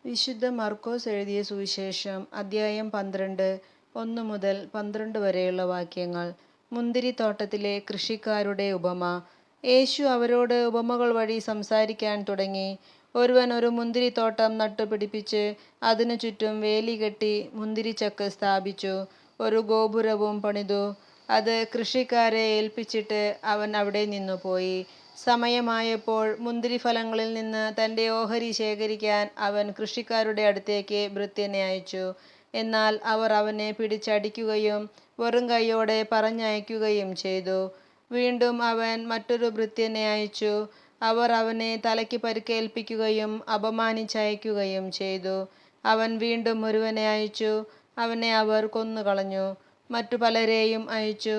വിശുദ്ധ മർക്കോസ് എഴുതിയ സുവിശേഷം അദ്ധ്യായം 12 1 മുതൽ 12 വരെയുള്ള വാക്യങ്ങൾ. മുന്തിരിത്തോട്ടത്തിലെ കൃഷിക്കാരുടെ ഉപമ. യേശു അവരോട് ഉപമകൾ വഴി സംസാരിക്കാൻ തുടങ്ങി. ഒരുവൻ ഒരു മുന്തിരിത്തോട്ടം നട്ടുപിടിപ്പിച്ച് അതിനു ചുറ്റും വേലി കെട്ടി മുന്തിരിച്ചക്ക് സ്ഥാപിച്ചു. ഒരു ഗോപുരവും പണിതു. അത് കൃഷിക്കാരെ ഏൽപ്പിച്ചിട്ട് അവൻ അവിടെ നിന്നു പോയി. സമയമായപ്പോൾ മുന്തിരിഫലങ്ങളിൽ നിന്ന് തൻ്റെ ഓഹരി ശേഖരിക്കാൻ അവൻ കൃഷിക്കാരുടെ അടുത്തേക്ക് ഭൃത്യനെ അയച്ചു. എന്നാൽ അവർ അവനെ പിടിച്ചടിക്കുകയും വെറും കൈയോടെ പറഞ്ഞയക്കുകയും ചെയ്തു. വീണ്ടും അവൻ മറ്റൊരു ഭൃത്യനെ അയച്ചു. അവർ അവനെ തലയ്ക്ക് പരിക്കേൽപ്പിക്കുകയും അപമാനിച്ചയക്കുകയും ചെയ്തു. അവൻ വീണ്ടും ഒരുവനെ അയച്ചു. അവനെ അവർ കൊന്നുകളഞ്ഞു. മറ്റു പലരെയും അയച്ചു.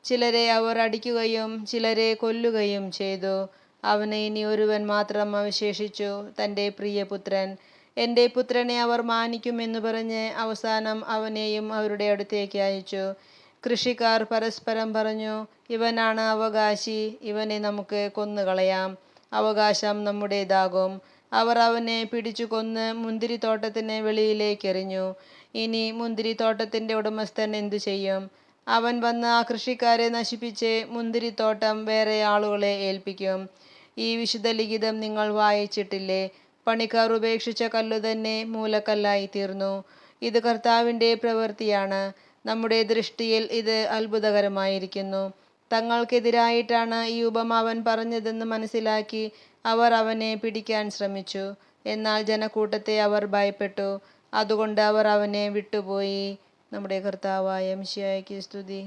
ചിലരെ അവർ അടിക്കുകയും ചിലരെ കൊല്ലുകയും ചെയ്തു. അവന് ഇനി ഒരുവൻ മാത്രം അവശേഷിച്ചു, തൻ്റെ പ്രിയപുത്രൻ. എൻ്റെ പുത്രനെ അവർ മാനിക്കുമെന്ന് പറഞ്ഞ് അവസാനം അവനെയും അവരുടെ അടുത്തേക്ക് അയച്ചു. കൃഷിക്കാർ പരസ്പരം പറഞ്ഞു, ഇവനാണ് അവകാശി, ഇവനെ നമുക്ക് കൊന്നുകളയാം, അവകാശം നമ്മുടേതാകും. അവർ അവനെ പിടിച്ചു കൊന്ന് മുന്തിരിത്തോട്ടത്തിന് വെളിയിലേക്കെറിഞ്ഞു. ഇനി മുന്തിരിത്തോട്ടത്തിൻ്റെ ഉടമസ്ഥൻ എന്തു ചെയ്യും? അവൻ വന്ന് ആ കൃഷിക്കാരെ നശിപ്പിച്ച് മുന്തിരിത്തോട്ടം വേറെ ആളുകളെ ഏൽപ്പിക്കും. ഈ വിശുദ്ധ ലിഖിതം നിങ്ങൾ വായിച്ചിട്ടില്ലേ? പണിക്കാർ ഉപേക്ഷിച്ച കല്ലു തന്നെ മൂലക്കല്ലായി തീർന്നു. ഇത് കർത്താവിൻ്റെ പ്രവൃത്തിയാണ്. നമ്മുടെ ദൃഷ്ടിയിൽ ഇത് അത്ഭുതകരമായിരിക്കുന്നു. തങ്ങൾക്കെതിരായിട്ടാണ് ഈ ഉപമ അവൻ പറഞ്ഞതെന്ന് മനസ്സിലാക്കി അവർ അവനെ പിടിക്കാൻ ശ്രമിച്ചു. എന്നാൽ ജനക്കൂട്ടത്തെ അവർ ഭയപ്പെട്ടു. അതുകൊണ്ട് അവർ അവനെ വിട്ടുപോയി. നമ്മുടെ കർത്താവായ മിശിഹായ്ക്ക് സ്തുതി.